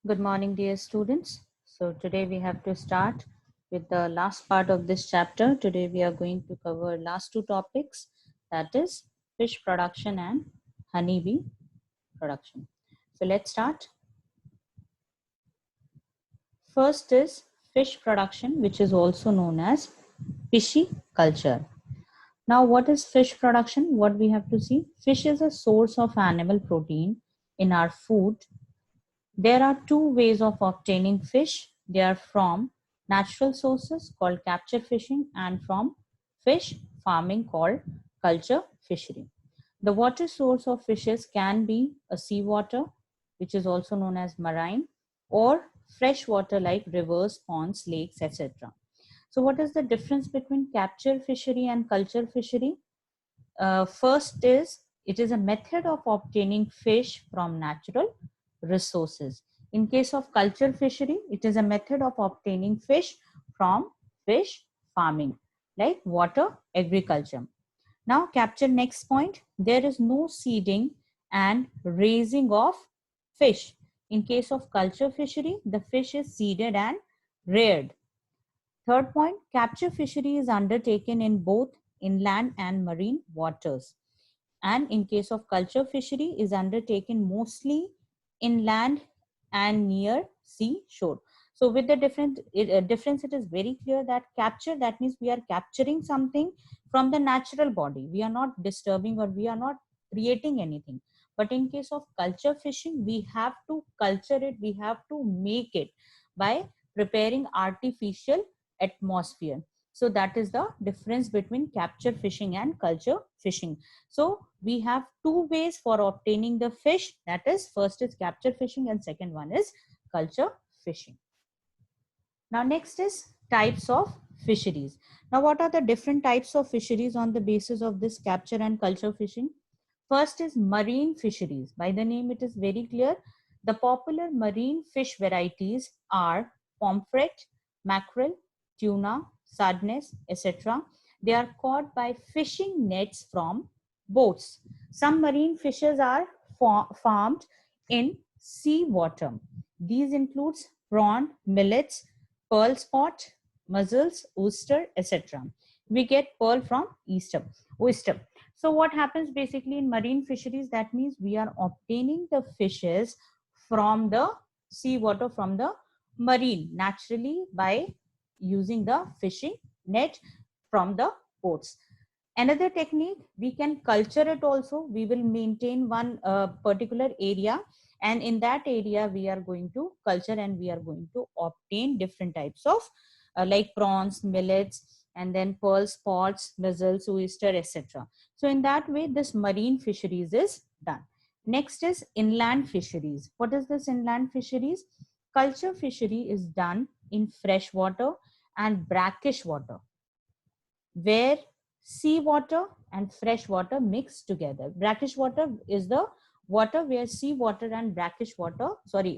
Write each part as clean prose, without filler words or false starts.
Good morning, dear students. So today we have to start with the last part of this chapter. Today we are going to cover last two topics, that is fish production and honeybee production. So let's start. First is fish production, which is also known as pisciculture. Now, what is fish production? What we have to see? Fish is a source of animal protein in our food. There are two ways of obtaining fish. They are from natural sources called capture fishing and from fish farming called culture fishery. The water source of fishes can be a seawater, which is also known as marine, or fresh water like rivers, ponds, lakes, etc. So what is the difference between capture fishery and culture fishery? First is, it is a method of obtaining fish from natural resources. In case of culture fishery, it is a method of obtaining fish from fish farming, like water agriculture. Now capture next point. There is no seeding and raising of fish. In case of culture fishery, the fish is seeded and reared. Third point, capture fishery is undertaken in both inland and marine waters. And in case of culture fishery is undertaken mostly inland and near sea shore. So with the difference, it is very clear that capture, that means we are capturing something from the natural body. We are not disturbing or we are not creating anything. But in case of culture fishing, we have to culture it, we have to make it by preparing artificial atmosphere. So that is the difference between capture fishing and culture fishing. So we have two ways for obtaining the fish. That is, first is capture fishing and second one is culture fishing. Now next is types of fisheries. Now what are the different types of fisheries on the basis of this capture and culture fishing? First is marine fisheries. By the name it is very clear. The popular marine fish varieties are pomfret, mackerel, tuna, sardines, etc. They are caught by fishing nets from boats. Some marine fishes are farmed in sea water. These includes prawn, millets, pearl spot, mussels, oyster, etc. We get pearl from oyster. So what happens basically in marine fisheries? That means we are obtaining the fishes from the seawater, from the marine, naturally by using the fishing net from the boats. Another technique, we can culture it also. We will maintain one particular area, and in that area we are going to culture and we are going to obtain different types of like prawns, millets, and then pearl spots, mussels, oyster, etc. So in that way this marine fisheries is done. Next is inland fisheries. What is this inland fisheries? Culture fishery is done in fresh water and brackish water, where seawater and fresh water mix together. Brackish water is the water where seawater and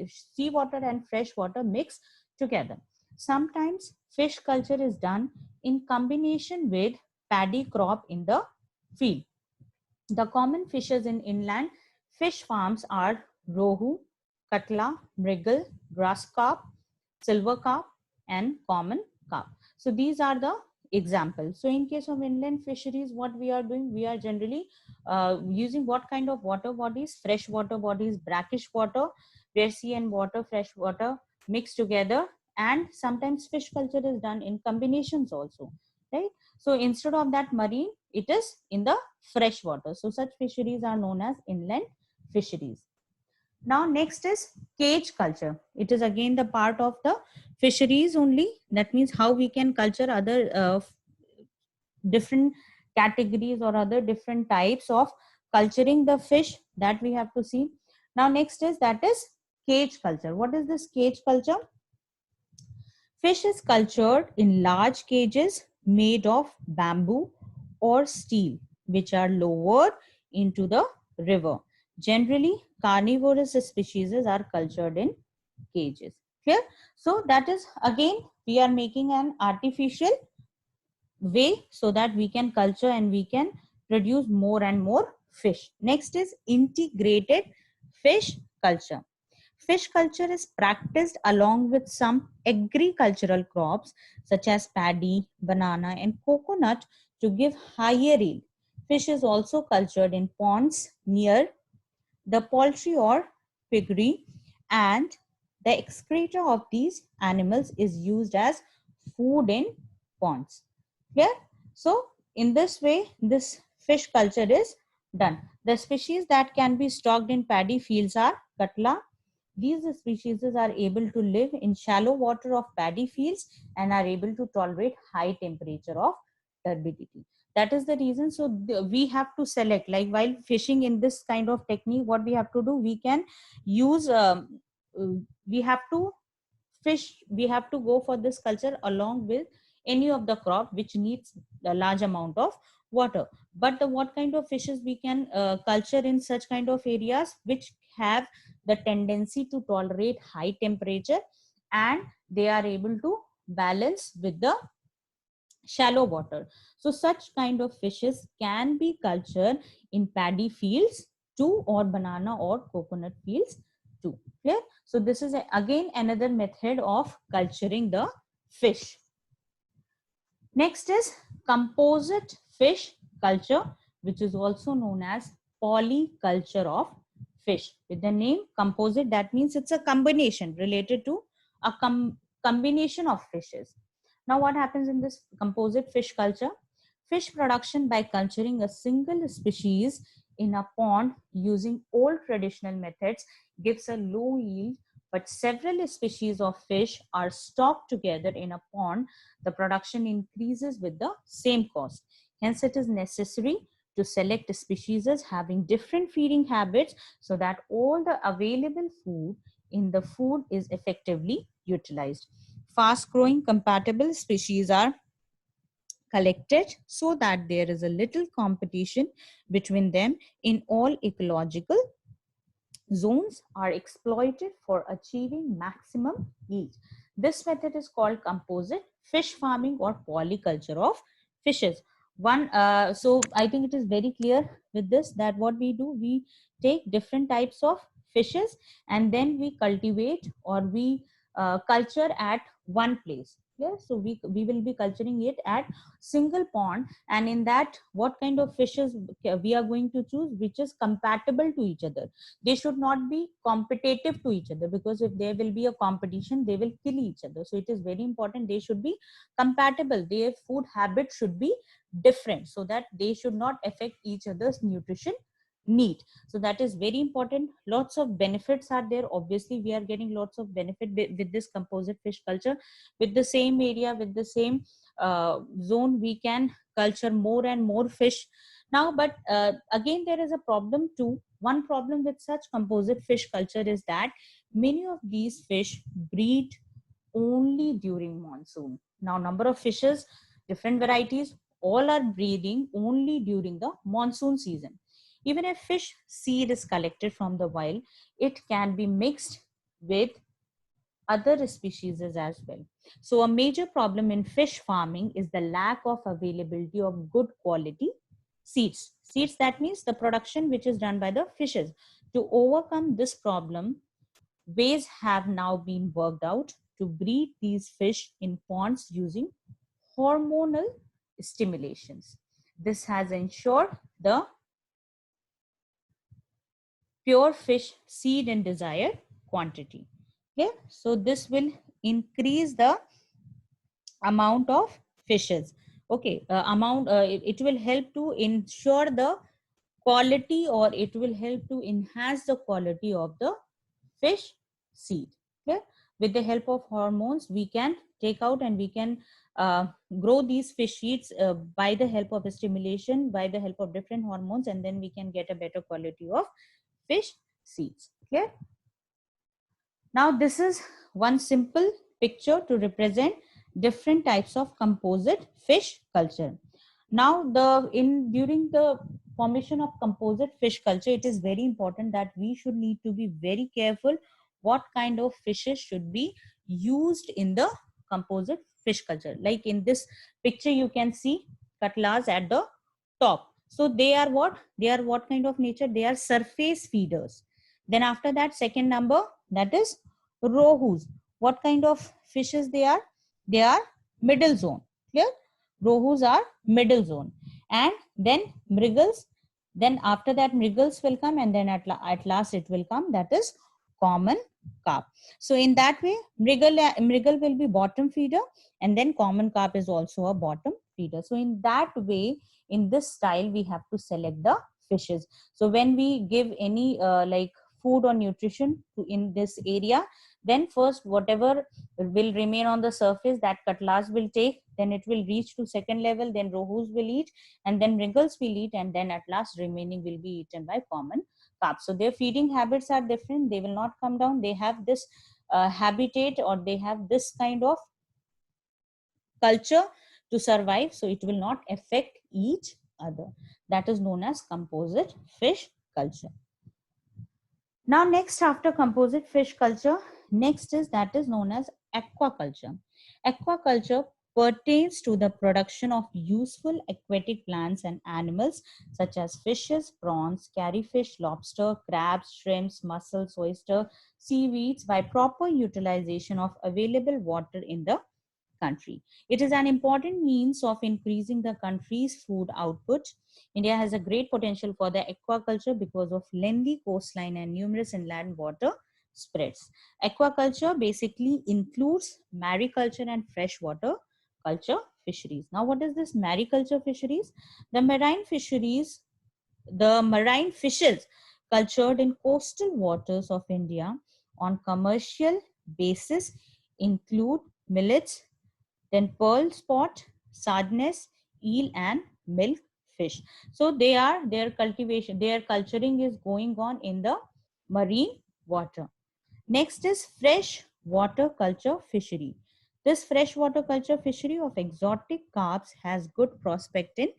seawater and fresh water mix together. Sometimes fish culture is done in combination with paddy crop in the field. The common fishes in inland fish farms are rohu, katla, mrigal, grass carp, silver carp, and common carp. So these are the examples. So in case of inland fisheries, what we are doing, we are generally using what kind of water bodies? Fresh water bodies, brackish water, where sea and water, fresh water mix together, and sometimes fish culture is done in combinations also, right? So instead of that marine, it is in the fresh water. So such fisheries are known as inland fisheries. Now next is cage culture. It is again the part of the fisheries only. That means how we can culture other different categories or other different types of culturing the fish, that we have to see. Now next is, that is cage culture. What is this cage culture? Fish is cultured in large cages made of bamboo or steel, which are lowered into the river. Generally, carnivorous species are cultured in cages. Clear? So that is, again, we are making an artificial way so that we can culture and we can produce more and more fish. Next is integrated fish culture. Fish culture is practiced along with some agricultural crops such as paddy, banana, and coconut to give higher yield. Fish is also cultured in ponds near the poultry or piggery, and the excreta of these animals is used as food in ponds. Clear? So, in this way, this fish culture is done. The species that can be stocked in paddy fields are Katla. These species are able to live in shallow water of paddy fields and are able to tolerate high temperature of turbidity. That is the reason. So we have to select, like while fishing in this kind of technique, what we have to do, we can use, we have to fish, we have to go for this culture along with any of the crop which needs a large amount of water. But what kind of fishes we can culture in such kind of areas which have the tendency to tolerate high temperature, and they are able to balance with the shallow water. So such kind of fishes can be cultured in paddy fields too, or banana or coconut fields too. Clear? So this is again another method of culturing the fish. Next is composite fish culture, which is also known as polyculture of fish. With the name composite, that means it's a combination related to a combination of fishes. Now, what happens in this composite fish culture? Fish production by culturing a single species in a pond using old traditional methods gives a low yield, but several species of fish are stocked together in a pond. The production increases with the same cost. Hence, it is necessary to select species having different feeding habits so that all the available food in the food is effectively utilized. Fast growing compatible species are collected so that there is a little competition between them in all ecological zones are exploited for achieving maximum yield. This method is called composite fish farming or polyculture of fishes. So I think it is very clear with this that what we do, we take different types of fishes and then we cultivate or we culture at one place. Yeah, so we will be culturing it at single pond, and in that what kind of fishes we are going to choose which is compatible to each other. They should not be competitive to each other, because if there will be a competition they will kill each other. So it is very important they should be compatible, their food habits should be different so that they should not affect each other's nutrition need. So that is very important. Lots of benefits are there. Obviously we are getting lots of benefit with this composite fish culture. With the same area, with the same zone, we can culture more and more fish now. But again there is a problem too. One problem with such composite fish culture is that many of these fish breed only during monsoon. Now number of fishes, different varieties, all are breeding only during the monsoon season. Even if fish seed is collected from the wild, it can be mixed with other species as well. So a major problem in fish farming is the lack of availability of good quality seeds. Seeds, that means the production which is done by the fishes. To overcome this problem, ways have now been worked out to breed these fish in ponds using hormonal stimulations. This has ensured the pure fish seed in desired quantity. Okay, so this will increase the amount of fishes. Okay, it will help to ensure the quality, or it will help to enhance the quality of the fish seed. Okay, with the help of hormones we can take out and we can grow these fish seeds by the help of stimulation, by the help of different hormones, and then we can get a better quality of fish seeds. Okay, now this is one simple picture to represent different types of composite fish culture. Now during the formation of composite fish culture, it is very important that we should need to be very careful what kind of fishes should be used in the composite fish culture. Like in this picture you can see katlas at the top. So they are what kind of nature? They are surface feeders. Then after that, second number, that is rohus. What kind of fishes they are? They are middle zone. Clear? Rohus are middle zone. And then mrigals. Then after that mrigals will come, and then at last it will come, that is common carp. So in that way, mrigal will be bottom feeder, and then common carp is also a bottom feeder. So in that way, in this style, we have to select the fishes. So when we give any like food or nutrition to in this area, then first whatever will remain on the surface, that cutlass will take, then it will reach to second level, then rohus will eat, and then wriggles will eat, and then at last remaining will be eaten by common carp. So their feeding habits are different. They will not come down. They have this habitat, or they have this kind of culture to survive, so it will not affect each other. That is known as composite fish culture. Now next, after composite fish culture, next is that is known as aquaculture. Aquaculture pertains to the production of useful aquatic plants and animals such as fishes, prawns, carryfish, lobster, crabs, shrimps, mussels, oyster, seaweeds by proper utilization of available water in the country. It is an important means of increasing the country's food output. India has a great potential for the aquaculture because of lengthy coastline and numerous inland water spreads. Aquaculture basically includes mariculture and freshwater culture fisheries. Now, what is this mariculture fisheries? The marine fisheries, the marine fishes cultured in coastal waters of India on commercial basis include millets, then pearl spot, sardines, eel, and milk fish. So their cultivation, their culturing is going on in the marine water. Next is fresh water culture fishery. This freshwater culture fishery of exotic carps has good prospect in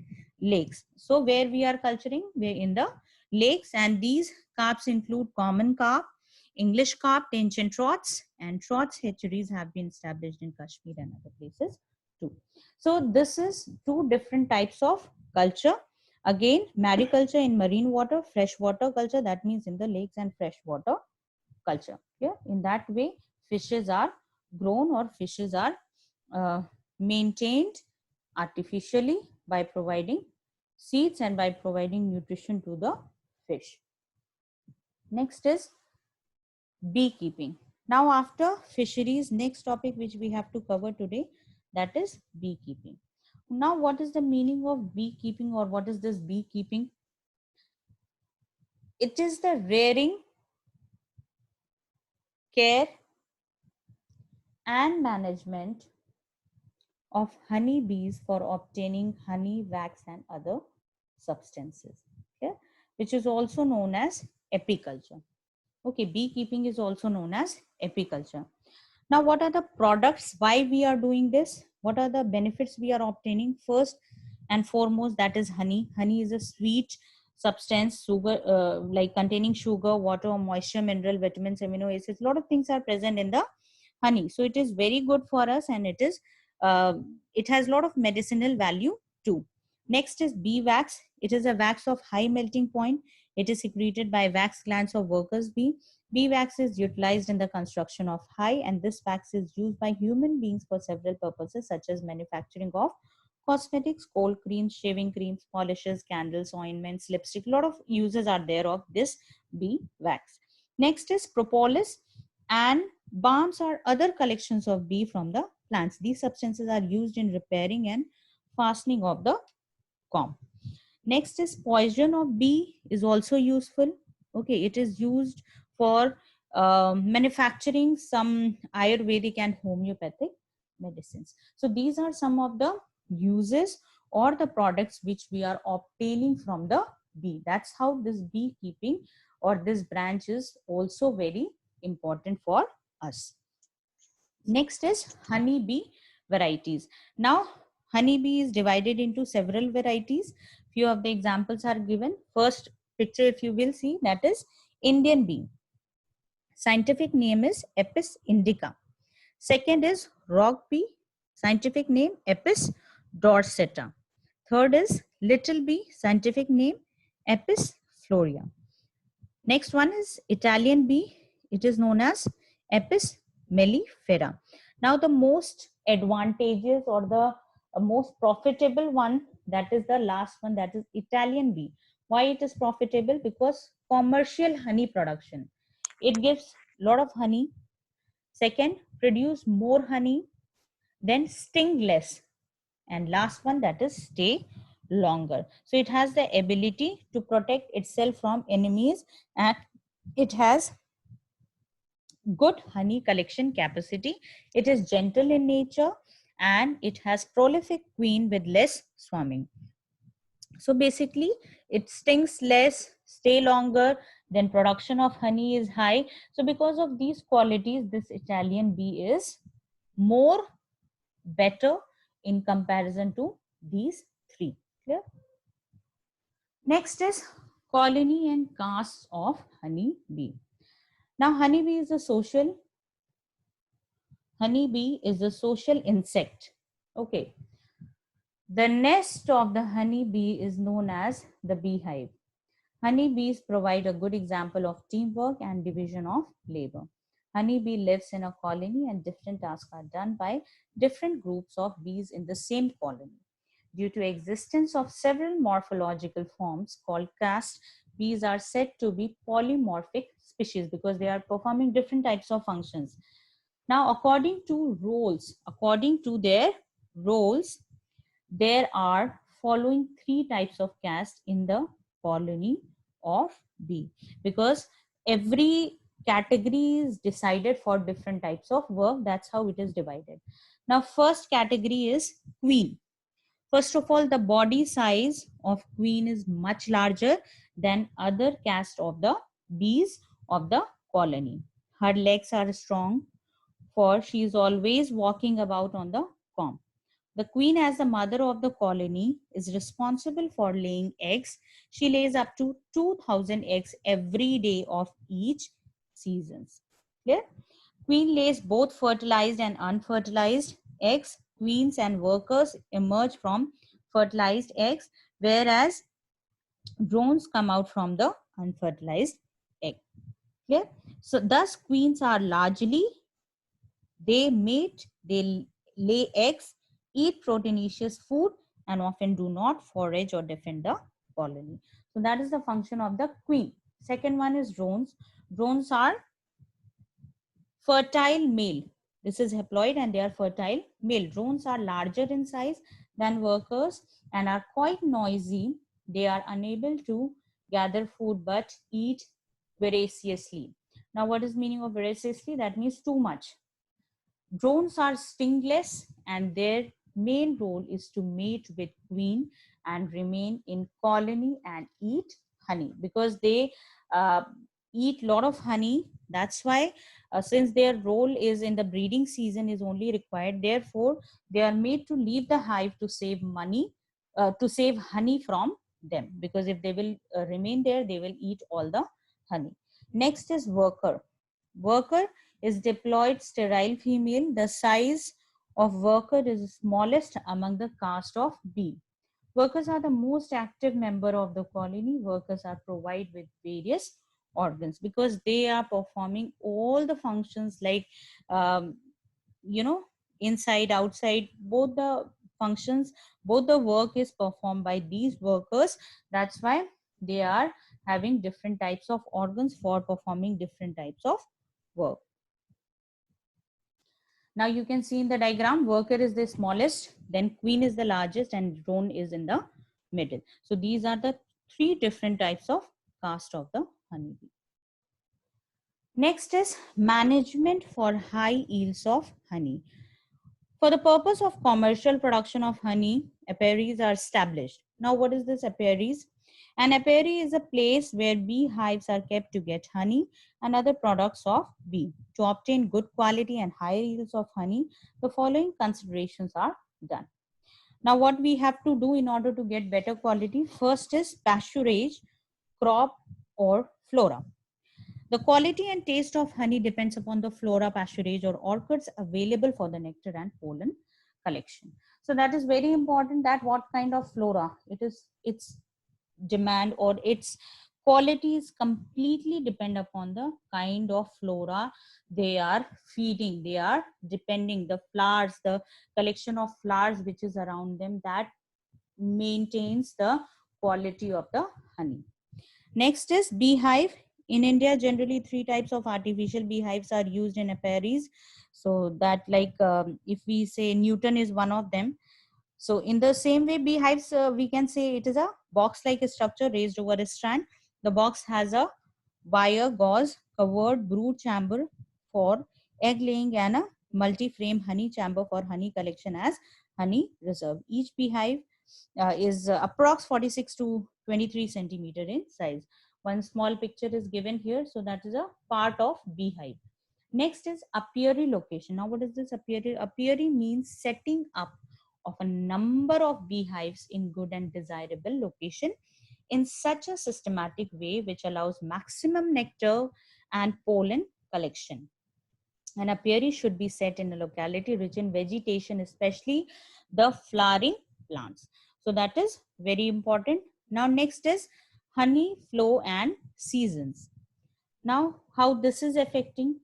lakes. So where we are culturing, we're in the lakes, and these carps include common carp, English carp, ancient trots, and trots hatcheries have been established in Kashmir and other places too. So this is two different types of culture. Again, mariculture in marine water, freshwater culture, that means in the lakes, and freshwater culture. Yeah, in that way, fishes are grown, or fishes are maintained artificially by providing seeds and by providing nutrition to the fish. Next is beekeeping. Now, after fisheries, next topic which we have to cover today, that is beekeeping. Now, what is the meaning of beekeeping, or what is this beekeeping? It is the rearing, care, and management of honey bees for obtaining honey, wax, and other substances, okay, which is also known as apiculture. Okay, beekeeping is also known as apiculture. Now, what are the products? Why we are doing this? What are the benefits we are obtaining? First and foremost, that is honey. Honey is a sweet substance, sugar, like containing sugar, water, moisture, mineral, vitamins, amino acids. A lot of things are present in the honey. So it is very good for us, and it has a lot of medicinal value too. Next is bee wax. It is a wax of high melting point. It is secreted by wax glands of workers bee. Bee wax is utilized in the construction of hive, and this wax is used by human beings for several purposes, such as manufacturing of cosmetics, cold creams, shaving creams, polishes, candles, ointments, lipstick. A lot of uses are there of this bee wax. Next is propolis and balms are other collections of bee from the plants. These substances are used in repairing and fastening of the comb. Next is poison of bee is also useful. Okay, it is used for manufacturing some Ayurvedic and homeopathic medicines. So these are some of the uses or the products which we are obtaining from the bee. That's how this beekeeping or this branch is also very important for us. Next is honeybee varieties. Now, honeybee is divided into several varieties. Few of the examples are given. First picture, if you will see, that is Indian bee. Scientific name is Apis indica. Second is rock bee. Scientific name Apis dorsata. Third is little bee. Scientific name Apis florea. Next one is Italian bee. It is known as Apis mellifera. Now the most advantageous or the most profitable one, that is the last one, that is Italian bee. Why it is profitable? Because commercial honey production. It gives a lot of honey. Second, produce more honey, then sting less, and last one, that is stay longer. So it has the ability to protect itself from enemies, and it has good honey collection capacity. It is gentle in nature, and it has prolific queen with less swarming. So basically it stings less, stay longer, then production of honey is high. So because of these qualities, this Italian bee is more better in comparison to these three. Clear? Next is colony and caste of honey bee. Now honeybee is a social insect. Okay. The nest of the honeybee is known as the beehive. Honeybees provide a good example of teamwork and division of labor. Honeybee lives in a colony and different tasks are done by different groups of bees in the same colony. Due to existence of several morphological forms called caste, bees are said to be polymorphic species because they are performing different types of functions. Now, according to their roles, there are following three types of caste in the colony of bee, because every category is decided for different types of work. That's how it is divided. Now, first category is queen. First of all, the body size of queen is much larger than other caste of the bees of the colony. Her legs are strong, for she is always walking about on the comb. The queen, as the mother of the colony, is responsible for laying eggs. She lays up to 2,000 eggs every day of each season. Clear? Queen lays both fertilized and unfertilized eggs. Queens and workers emerge from fertilized eggs, whereas drones come out from the unfertilized egg. Clear? So thus queens are largely, they mate, they lay eggs, eat proteinaceous food, and often do not forage or defend the colony. So that is the function of the queen. Second one is drones. Drones are fertile male. This is haploid and they are fertile male. Drones are larger in size than workers and are quite noisy. They are unable to gather food but eat voraciously. Now, what is meaning of voraciously? That means too much. Drones are stingless and their main role is to mate with queen and remain in colony and eat honey, because they eat lot of honey. That's why since their role is in the breeding season is only required, therefore they are made to leave the hive to save money, to save honey from them, because if they will remain there, they will eat all the honey. Next is worker. Worker is diploid sterile female. The size of worker is smallest among the caste of bee. Workers are the most active member of the colony. Workers are provided with various organs because they are performing all the functions like, um, you know, inside, outside, both the functions, both the work is performed by these workers. That's why they are having different types of organs for performing different types of work. Now you can see in the diagram, worker is the smallest, then queen is the largest, and drone is in the middle. So these are the three different types of caste of the honeybee. Next is management for high yields of honey. For the purpose of commercial production of honey, apiaries are established. Now what is this apiaries? An apiary is a place where beehives are kept to get honey and other products of bee. To obtain good quality and high yields of honey, the following considerations are done. Now what we have to do in order to get better quality, first is pasturage, crop or flora. The quality and taste of honey depends upon the flora, pasturage or orchids available for the nectar and pollen collection. So that is very important, that what kind of flora it is, its demand or its quality is completely depend upon the kind of flora they are feeding. They are depending the flowers, the collection of flowers which is around them, that maintains the quality of the honey. Next is beehive. In India, generally three types of artificial beehives are used in apiaries. So that like if we say Newton is one of them. So in the same way, beehives, we can say it is a box-like structure raised over a strand. The box has a wire gauze covered brood chamber for egg laying and a multi-frame honey chamber for honey collection as honey reserve. Each beehive is approx 46 to 23 centimeter in size. One small picture is given here. So that is a part of beehive. Next is apiary location. Now what is this apiary? Apiary means setting up of a number of beehives in good and desirable location in such a systematic way which allows maximum nectar and pollen collection. An apiary should be set in a locality rich in vegetation, especially the flowering plants. So that is very important. Now next is honey flow and seasons. Now how this is affecting?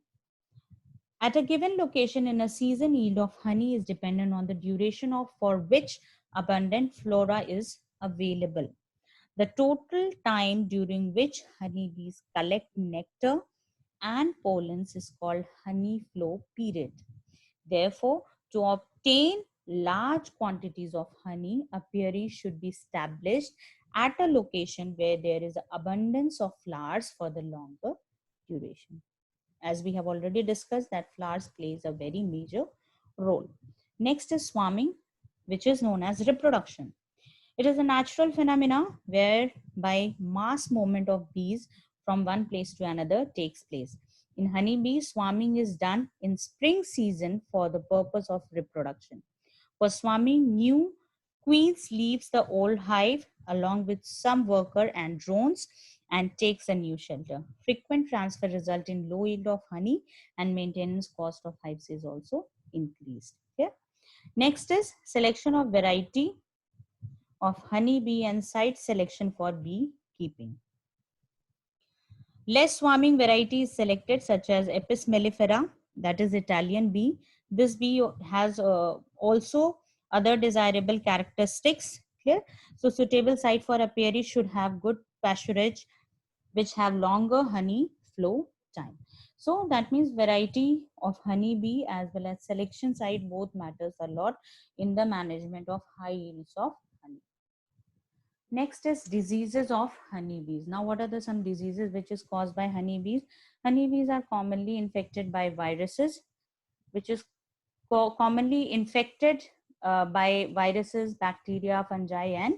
At a given location in a season, yield of honey is dependent on the duration of for which abundant flora is available. The total time during which honeybees collect nectar and pollens is called honey flow period. Therefore, to obtain large quantities of honey, apiary should be established at a location where there is abundance of flowers for the longer duration. As we have already discussed, that flowers plays a very major role. Next is swarming, which is known as reproduction. It is a natural phenomena whereby mass movement of bees from one place to another takes place. In honeybees, swarming is done in spring season for the purpose of reproduction. For swarming, new queens leaves the old hive along with some worker and drones and takes a new shelter. Frequent transfer result in low yield of honey and maintenance cost of hives is also increased. Okay? Next is selection of variety of honey bee and site selection for bee keeping. Less swarming varieties selected such as Apis mellifera, that is Italian bee. This bee has also other desirable characteristics. Clear? So suitable site for apiary should have good pasturage which have longer honey flow time. So that means variety of honey bee as well as selection site both matters a lot in the management of high yields of honey. Next is diseases of honeybees. Now, what are the some diseases which is caused by honeybees? Honeybees are commonly infected by viruses, which is commonly infected by viruses, bacteria, fungi, and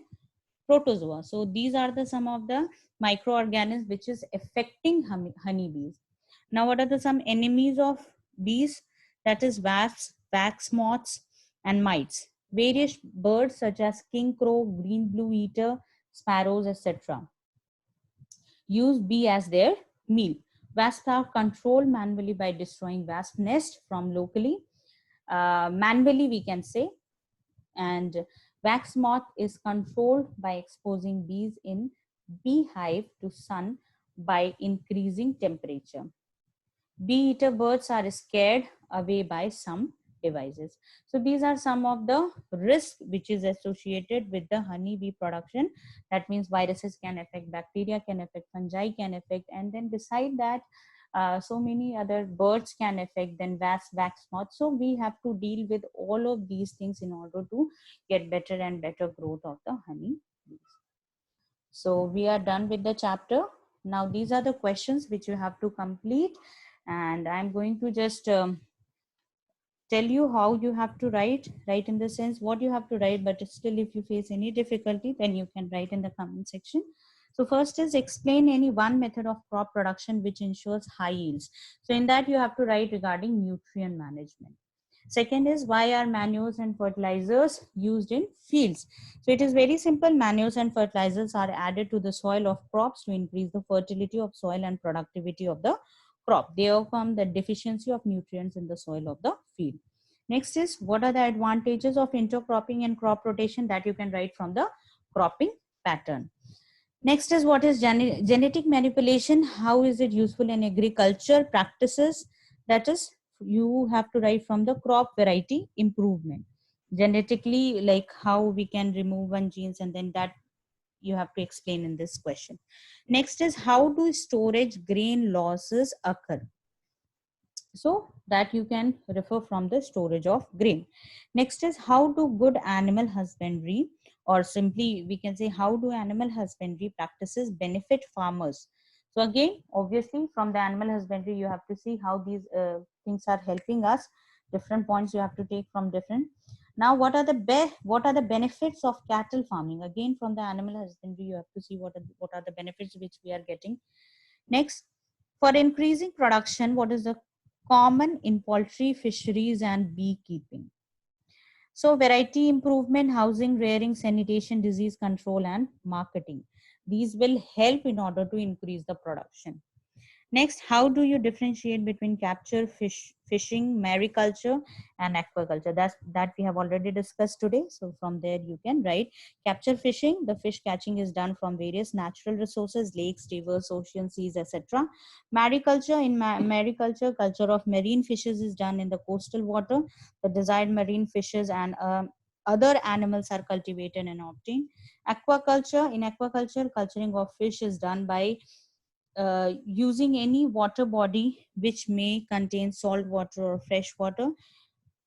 protozoa. So these are the some of the microorganisms which is affecting honeybees. Now, what are the some enemies of bees? That is wasps, wax moths, and mites. Various birds such as king crow, green blue eater, sparrows, etc. use bee as their meal. Wasps are controlled manually by destroying wasp nest from locally. Manually, we can say. And wax moth is controlled by exposing bees in beehive to sun by increasing temperature. Bee eater birds are scared away by some devices. So these are some of the risks which is associated with the honey bee production. That means viruses can affect, bacteria can affect, fungi can affect, and then beside that, so many other birds can affect, then wax moth. So we have to deal with all of these things in order to get better and better growth of the honey bees. So we are done with the chapter. Now these are the questions which you have to complete, and I'm going to just tell you how you have to write in the sense what you have to write, but still if you face any difficulty, then you can write in the comment section. So first is explain any one method of crop production which ensures high yields. So in that you have to write regarding nutrient management. Second is why are manures and fertilizers used in fields? So it is very simple. Manures and fertilizers are added to the soil of crops to increase the fertility of soil and productivity of the crop. They overcome the deficiency of nutrients in the soil of the field. Next is what are the advantages of intercropping and crop rotation that you can write from the cropping pattern. Next is what is genetic manipulation. How is it useful in agriculture practices? That is, you have to write from the crop variety improvement. Genetically, like how we can remove one genes, and then that you have to explain in this question. Next is how do storage grain losses occur? So that you can refer from the storage of grain. Next is how do good animal husbandry, or simply we can say how do animal husbandry practices benefit farmers? So again, obviously from the animal husbandry you have to see how these things are helping us. Different points you have to take from different. Now what are the benefits of cattle farming? Again from the animal husbandry you have to see what are the benefits which we are getting. Next, for increasing production, what is the common in poultry, fisheries, and beekeeping? So, variety improvement, housing, rearing, sanitation, disease control, and marketing. These will help in order to increase the production. Next, how do you differentiate between capture, fishing, mariculture, and aquaculture? That we have already discussed today. So from there you can write capture fishing. The fish catching is done from various natural resources, lakes, rivers, oceans, seas, etc. Mariculture, in mariculture, culture of marine fishes is done in the coastal water. The desired marine fishes and other animals are cultivated and obtained. Aquaculture, in aquaculture, culturing of fish is done by using any water body which may contain salt water or fresh water.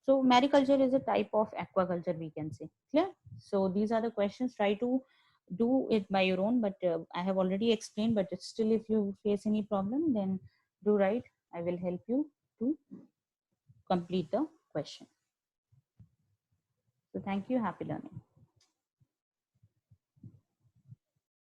So mariculture is a type of aquaculture, we can say. Clear? So these are the questions. Try to do it by your own, but I have already explained, but it's still if you face any problem, then do write. I will help you to complete the question. So thank you. Happy learning.